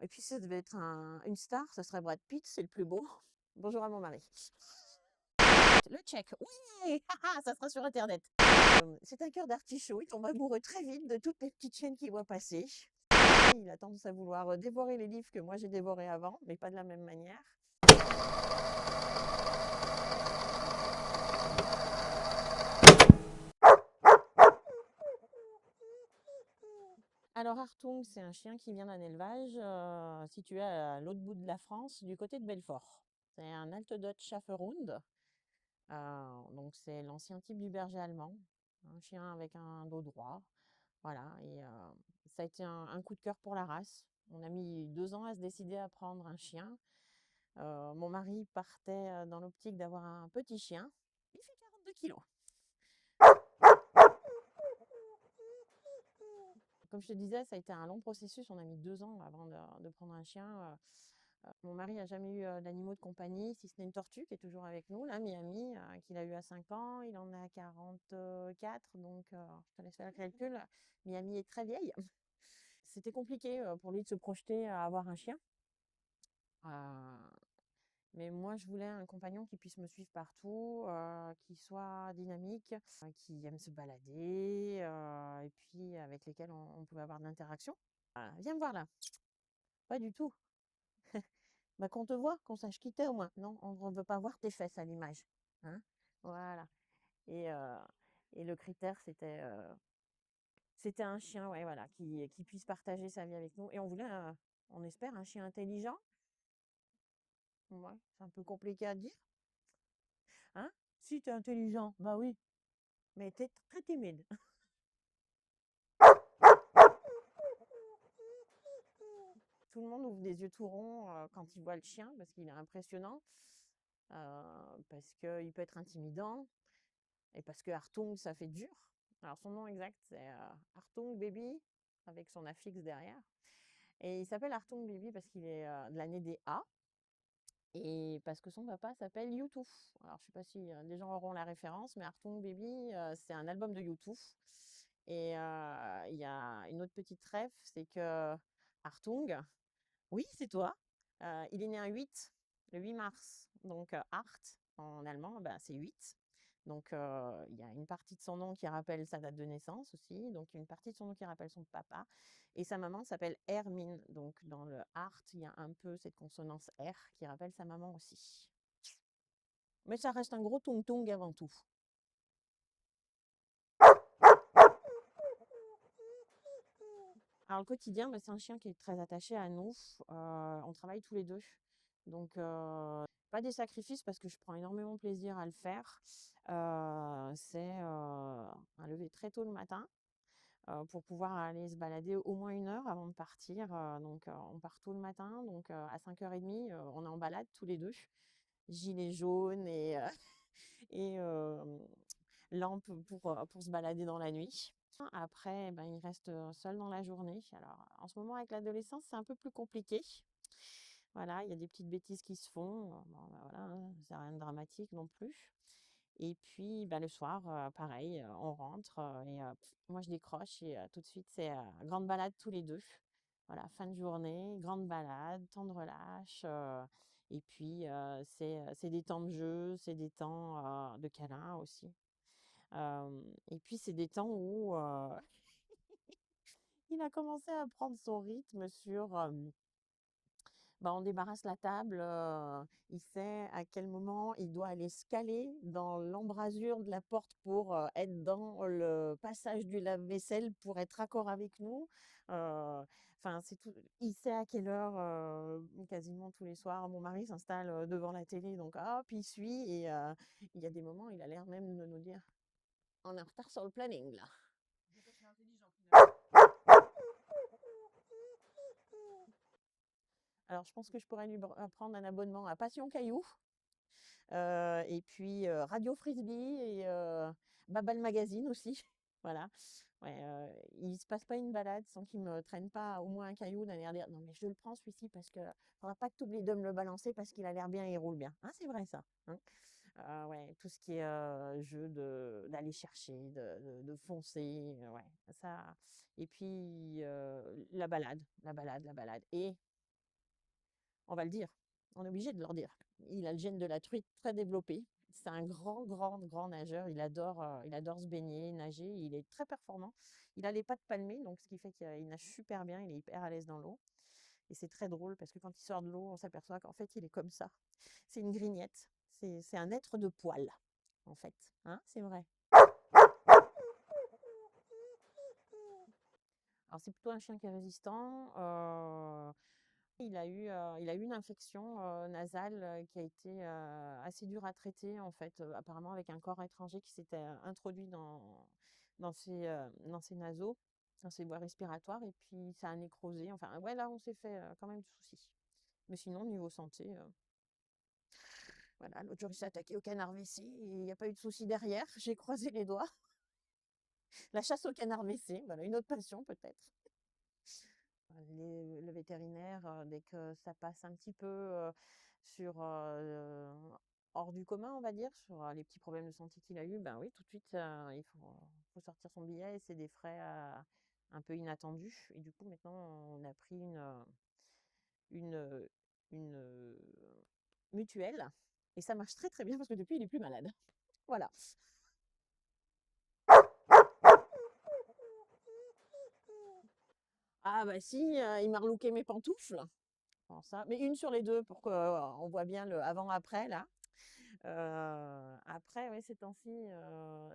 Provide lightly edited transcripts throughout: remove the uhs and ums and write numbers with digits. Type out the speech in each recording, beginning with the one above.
Et puis ça devait être une star, ça serait Brad Pitt, c'est le plus beau. Bonjour à mon mari. Le tchèque, oui, ça sera sur Internet. C'est un cœur d'artichaut, il tombe amoureux très vite de toutes les petites chaînes qu'il voit passer. Il a tendance à vouloir dévorer les livres que moi j'ai dévorés avant, mais pas de la même manière. Alors Hartung, c'est un chien qui vient d'un élevage situé à l'autre bout de la France, du côté de Belfort. C'est un Alte Dutch Schäferhund. Donc c'est l'ancien type du berger allemand, un chien avec un dos droit. Voilà, et ça a été un coup de cœur pour la race. On a mis 2 ans à se décider à prendre un chien. Mon mari partait dans l'optique d'avoir un petit chien. Il fait 42 kilos. Comme je te disais, ça a été un long processus. On a mis 2 ans avant de prendre un chien. Mon mari n'a jamais eu d'animaux de compagnie, si ce n'est une tortue qui est toujours avec nous, là, Miami, qu'il a eu à 5 ans. Il en a 44, donc je te laisse faire le calcul. Miami est très vieille. C'était compliqué pour lui de se projeter à avoir un chien. Euh, mais moi, je voulais un compagnon qui puisse me suivre partout, qui soit dynamique, qui aime se balader, et puis avec lesquels on pouvait avoir de l'interaction. Viens me voir là. Pas du tout. Bah, qu'on te voit, qu'on sache qui t'es au moins. Non, on ne veut pas voir tes fesses à l'image. Hein? Voilà. Et, euh, et le critère, c'était un chien, ouais, voilà, qui puisse partager sa vie avec nous. Et on voulait, on espère, un chien intelligent. Ouais, c'est un peu compliqué à dire. Hein? Si t'es intelligent, bah oui, mais t'es très timide. Tout le monde ouvre des yeux tout ronds quand il voit le chien parce qu'il est impressionnant, parce qu'il peut être intimidant et parce que Hartung, ça fait dur. Alors son nom exact, c'est Hartung Baby avec son affixe derrière. Et il s'appelle Hartung Baby parce qu'il est de l'année des A et parce que son papa s'appelle U2. Alors je sais pas si les gens auront la référence, mais Hartung Baby, c'est un album de U2. Et il y a une autre petite ref, c'est que Hartung, oui, c'est toi. Il est né le 8 mars. Donc, Art, en allemand, ben, c'est 8. Donc, il y a une partie de son nom qui rappelle sa date de naissance aussi. Donc, une partie de son nom qui rappelle son papa. Et sa maman s'appelle Hermine. Donc, dans le Art, il y a un peu cette consonance R qui rappelle sa maman aussi. Mais ça reste un gros tung-tung avant tout. Alors, le quotidien, bah, c'est un chien qui est très attaché à nous. On travaille tous les deux. Donc, pas des sacrifices parce que je prends énormément plaisir à le faire. C'est un lever très tôt le matin pour pouvoir aller se balader au moins 1 heure avant de partir. Donc, on part tôt le matin. Donc, à 5h30, on est en balade tous les deux. Gilet jaune et, et lampe pour se balader dans la nuit. Après, ben, il reste seul dans la journée. Alors, en ce moment, avec l'adolescence, c'est un peu plus compliqué. Voilà, il y a des petites bêtises qui se font. Bon, ben voilà, hein, c'est rien de dramatique non plus. Et puis, ben, le soir, pareil, on rentre et moi, je décroche et tout de suite, c'est grande balade tous les deux. Voilà, fin de journée, grande balade, temps de relâche. Et puis, c'est des temps de jeu, c'est des temps de câlin aussi. Et puis, c'est des temps où il a commencé à prendre son rythme sur bah, on débarrasse la table, il sait à quel moment il doit aller se caler dans l'embrasure de la porte pour être dans le passage du lave-vaisselle pour être raccord avec nous. Enfin, c'est tout. Il sait à quelle heure, quasiment tous les soirs, mon mari s'installe devant la télé, donc hop, il suit. Et il y a des moments, il a l'air même de nous dire on est en retard sur le planning là. Alors, je pense que je pourrais lui prendre un abonnement à Passion Caillou, et puis Radio Frisbee et Babal Magazine aussi. Voilà. Ouais, il se passe pas une balade sans qu'il me traîne pas au moins un caillou d'un air dire non mais je le prends celui-ci parce que faudra pas que tu oublies de me le balancer parce qu'il a l'air bien et il roule bien. Hein, c'est vrai ça. Hein. Ouais, tout ce qui est jeu d'aller chercher, de foncer, ouais, ça. Et puis la balade, la balade, la balade. Et On va le dire. On est obligé de leur dire. Il a le gène de la truite très développé. C'est un grand, grand, grand nageur. Il adore se baigner, nager. Il est très performant. Il a les pattes palmées, donc ce qui fait qu'il nage super bien. Il est hyper à l'aise dans l'eau. Et c'est très drôle parce que quand il sort de l'eau, on s'aperçoit qu'en fait, il est comme ça. C'est une grignette. C'est un être de poil, en fait. Hein, c'est vrai. Alors, c'est plutôt un chien qui est résistant. Il a eu une infection nasale qui a été assez dure à traiter, en fait, apparemment avec un corps étranger qui s'était introduit dans ses naseaux, dans ses voies respiratoires, et puis ça a nécrosé. Enfin, ouais, là, on s'est fait quand même du souci. Mais sinon, niveau santé, voilà, l'autre jour, il s'est attaqué au canard WC et il n'y a pas eu de souci derrière. J'ai croisé les doigts. La chasse au canard WC, voilà, une autre passion peut-être. Le vétérinaire, dès que ça passe un petit peu sur hors du commun, on va dire, sur les petits problèmes de santé qu'il a eu, ben oui, tout de suite, faut sortir son billet et c'est des frais un peu inattendus. Et du coup, maintenant, on a pris une, une mutuelle et ça marche très très bien parce que depuis, il est plus malade. Voilà. Ah bah si, il m'a relooké mes pantoufles. Bon, ça, mais une sur les deux pour qu'on voit bien le avant-après là. Après, ouais, ces temps-ci,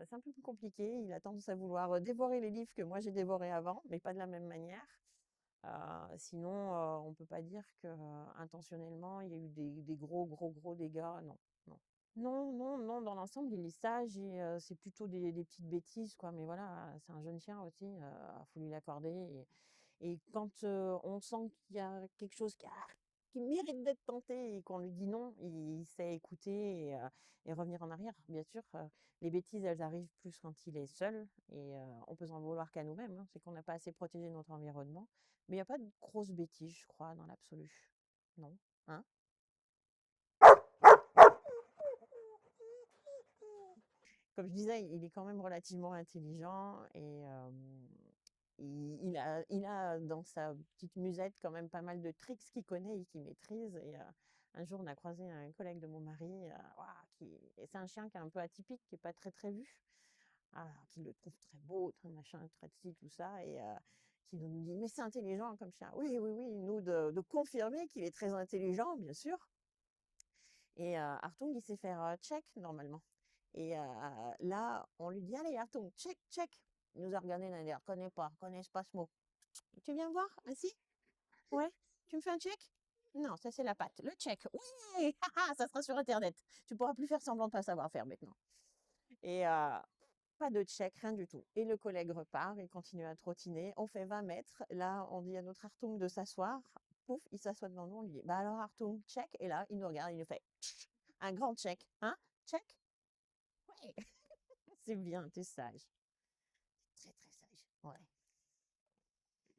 c'est un peu plus compliqué. Il a tendance à vouloir dévorer les livres que moi j'ai dévorés avant, mais pas de la même manière. Sinon, on peut pas dire que intentionnellement il y a eu des gros, gros, gros dégâts. Non, non. Non, non, non, dans l'ensemble, il est sage et c'est plutôt des petites bêtises, quoi. Mais voilà, c'est un jeune chien aussi, faut lui l'accorder. Et quand on sent qu'il y a quelque chose qui mérite d'être tenté et qu'on lui dit non, il sait écouter et revenir en arrière. Bien sûr, les bêtises, elles arrivent plus quand il est seul et on peut s'en vouloir qu'à nous-mêmes, hein. C'est qu'on n'a pas assez protégé notre environnement. Mais il n'y a pas de grosses bêtises, je crois, dans l'absolu. Non. Hein? Comme je disais, il est quand même relativement intelligent et il a dans sa petite musette quand même pas mal de tricks qu'il connaît et qu'il maîtrise. Et un jour, on a croisé un collègue de mon mari, ouah, et c'est un chien qui est un peu atypique, qui n'est pas très très vu, qui le trouve très beau, très machin, très ci, tout ça, et qui nous dit, mais c'est intelligent comme chien. Oui, oui, oui, nous de confirmer qu'il est très intelligent, bien sûr. Et Hartung, il sait faire check normalement. Et là, on lui dit, allez, Hartung, check, check. Il nous a regardé, il a dit, connais pas ce mot. Tu viens voir? Ah si? Ouais. Tu me fais un check? Non, ça c'est la patte. Le check. Oui! Ça sera sur Internet. Tu pourras plus faire semblant de pas savoir faire maintenant. Et pas de check, rien du tout. Et le collègue repart, il continue à trottiner. On fait 20 mètres. Là, on dit à notre Hartung de s'asseoir. Pouf, il s'assoit devant nous. On lui dit, bah alors Hartung, check. Et là, il nous regarde, il nous fait un grand check. Hein? Check? Ouais. C'est bien, t'es sage. Très, très sage. Ouais.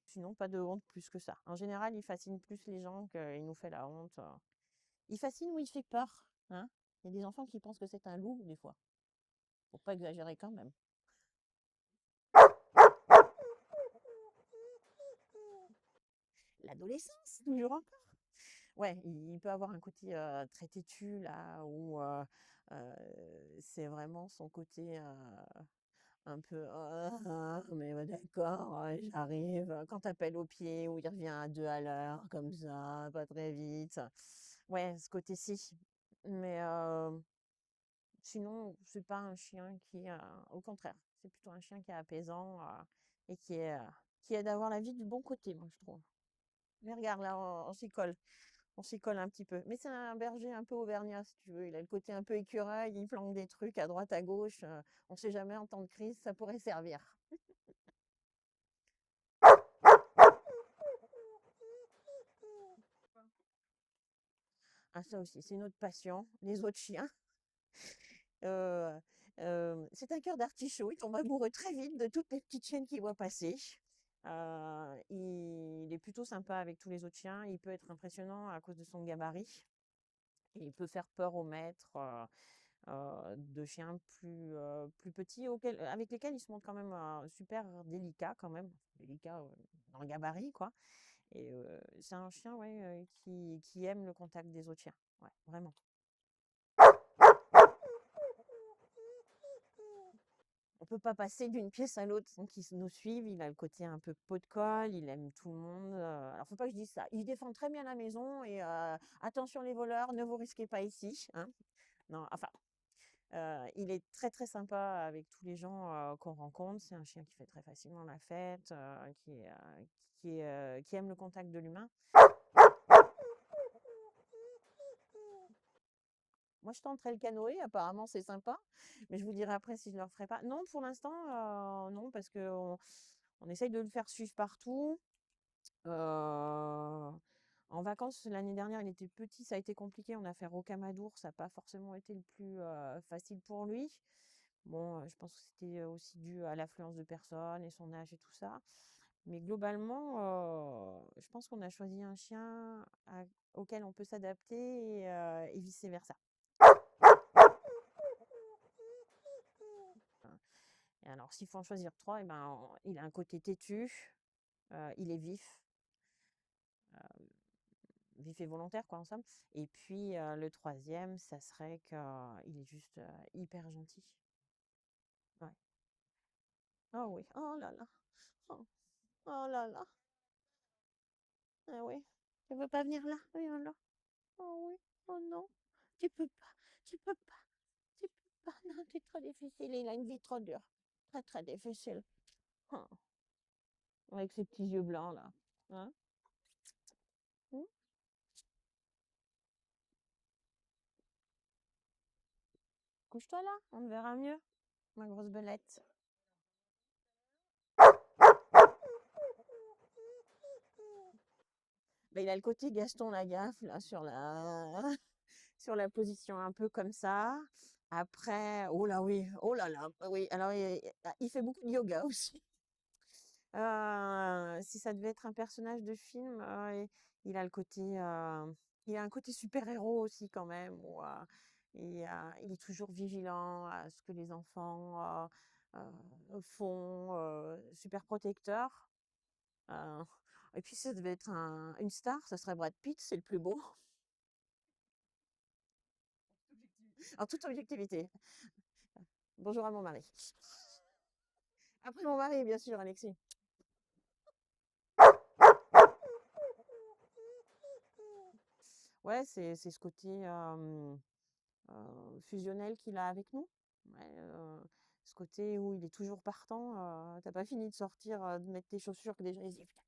Sinon, pas de honte plus que ça. En général, il fascine plus les gens qu'il nous fait la honte. Il fascine ou il fait peur, hein? Il y a des enfants qui pensent que c'est un loup, des fois. Faut pas exagérer quand même. L'adolescence, toujours encore. Ouais, il peut avoir un côté très têtu, là, où c'est vraiment son côté un peu mais ouais, d'accord, ouais, j'arrive. Quand t'appelles au pied, où il revient à 2 à l'heure, comme ça, pas très vite. Ouais, ce côté-ci. Mais sinon, c'est pas un chien qui, au contraire, c'est plutôt un chien qui est apaisant et qui aide à voir la vie du bon côté, moi, je trouve. Mais regarde, là, on s'y colle. On s'y colle un petit peu. Mais c'est un berger un peu auvergnat, si tu veux. Il a le côté un peu écureuil, il planque des trucs à droite, à gauche. On sait jamais, en temps de crise, ça pourrait servir. Ah, ça aussi, c'est une autre passion, les autres chiens. Euh, c'est un cœur d'artichaut, il tombe amoureux très vite de toutes les petites chiennes qu'il voit passer. Il est plutôt sympa avec tous les autres chiens. Il peut être impressionnant à cause de son gabarit. Et il peut faire peur aux maîtres de chiens plus petits, avec lesquels il se montre quand même super délicat, quand même. Délicat dans le gabarit, quoi. Et c'est un chien, ouais, qui aime le contact des autres chiens. Ouais, vraiment. On peut pas passer d'une pièce à l'autre sans qu'il nous suive. Il a le côté un peu pot de colle, il aime tout le monde. Alors faut pas que je dise ça. Il défend très bien la maison et attention les voleurs, ne vous risquez pas ici, hein. Non, enfin, il est très très sympa avec tous les gens qu'on rencontre. C'est un chien qui fait très facilement la fête, qui aime le contact de l'humain. Moi, je tenterai le canoë, apparemment c'est sympa, mais je vous dirai après si je le referai pas. Non, pour l'instant, non, parce on essaye de le faire suivre partout. En vacances, l'année dernière, il était petit, ça a été compliqué. On a fait Rocamadour, ça n'a pas forcément été le plus facile pour lui. Bon, je pense que c'était aussi dû à l'affluence de personnes et son âge et tout ça. Mais globalement, je pense qu'on a choisi un chien auquel on peut s'adapter et vice-versa. Et alors, s'il faut en choisir trois, eh ben, il a un côté têtu, il est vif, vif et volontaire, quoi, en somme. Et puis, le troisième, ça serait qu'il est juste hyper gentil. Ouais. Oh oui, oh là là, oh, oh là là, ah oui. Tu veux pas venir là? Oui, alors. Oh oui, oh non, tu peux pas, tu peux pas, tu peux pas, non, c'est trop difficile, il a une vie trop dure, très très difficile. Oh, avec ses petits yeux blancs là. Hein? Hmm. Couche-toi là, on te verra mieux, ma grosse belette. Ben, il a le côté Gaston Lagaffe là sur la position un peu comme ça. Après, oh là oui, oh là là, oui. Alors il fait beaucoup de yoga aussi. Si ça devait être un personnage de film, il a le côté, il a un côté super-héros aussi quand même, où il est toujours vigilant à ce que les enfants font, super protecteur. Et puis ça devait être une star, ça serait Brad Pitt, c'est le plus beau. En toute objectivité. Bonjour à mon mari. Après mon mari, bien sûr, Alexis. Ouais, c'est ce côté fusionnel qu'il a avec nous. Ouais, ce côté où il est toujours partant. T'as pas fini de sortir, de mettre tes chaussures que déjà il se dit putain,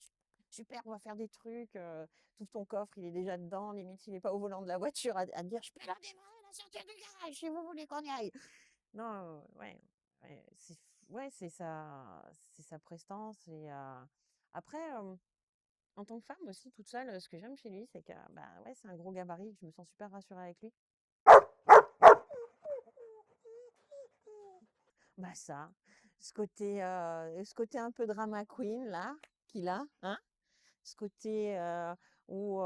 super, on va faire des trucs. Tout ton coffre, il est déjà dedans. Limite, il est pas au volant de la voiture à te dire je peux la démarrer la sortir du garage si vous voulez qu'on y aille. Non, ouais, ouais, c'est sa prestance et après. En tant que femme aussi, toute seule, ce que j'aime chez lui, c'est que bah ouais, c'est un gros gabarit, je me sens super rassurée avec lui. Bah ça, ce côté un peu drama queen là, qu'il a, hein, ce côté où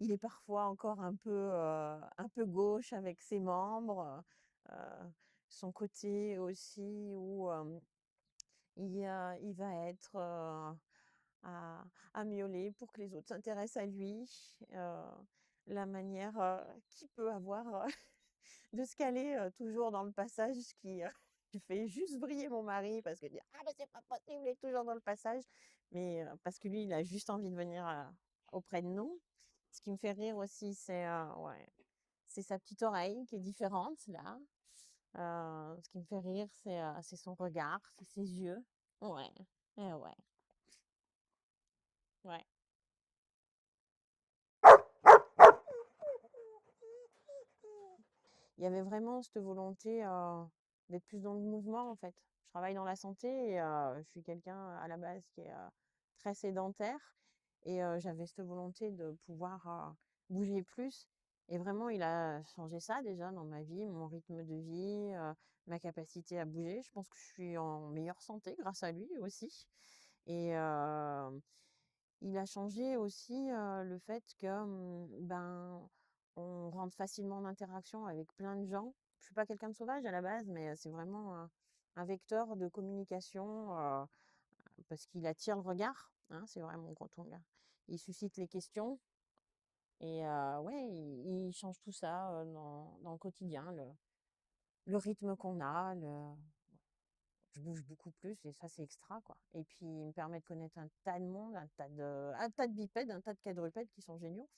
il est parfois encore un peu gauche avec ses membres, euh, son côté aussi où il va être à, à miauler pour que les autres s'intéressent à lui, la manière qu'il peut avoir de se caler toujours dans le passage qui fait juste briller mon mari parce que dire ah mais c'est pas possible, il est toujours dans le passage, mais parce que lui il a juste envie de venir auprès de nous. Ce qui me fait rire aussi, ouais, c'est sa petite oreille qui est différente là. Ce qui me fait rire, c'est son regard, c'est ses yeux. Ouais, ouais, ouais. Il y avait vraiment cette volonté d'être plus dans le mouvement en fait. Je travaille dans la santé et je suis quelqu'un à la base qui est très sédentaire et j'avais cette volonté de pouvoir bouger plus. Et vraiment, il a changé ça déjà dans ma vie, mon rythme de vie, ma capacité à bouger. Je pense que je suis en meilleure santé grâce à lui aussi. Et il a changé aussi le fait que ben on rentre facilement en interaction avec plein de gens. Je suis pas quelqu'un de sauvage à la base, mais c'est vraiment un vecteur de communication parce qu'il attire le regard. hein, c'est vrai, mon gros tonga. Il suscite les questions et ouais, il change tout ça, dans le quotidien, le rythme qu'on a, je bouge beaucoup plus et ça, c'est extra, quoi. Et puis, il me permet de connaître un tas de monde, un tas de bipèdes, un tas de quadrupèdes qui sont géniaux.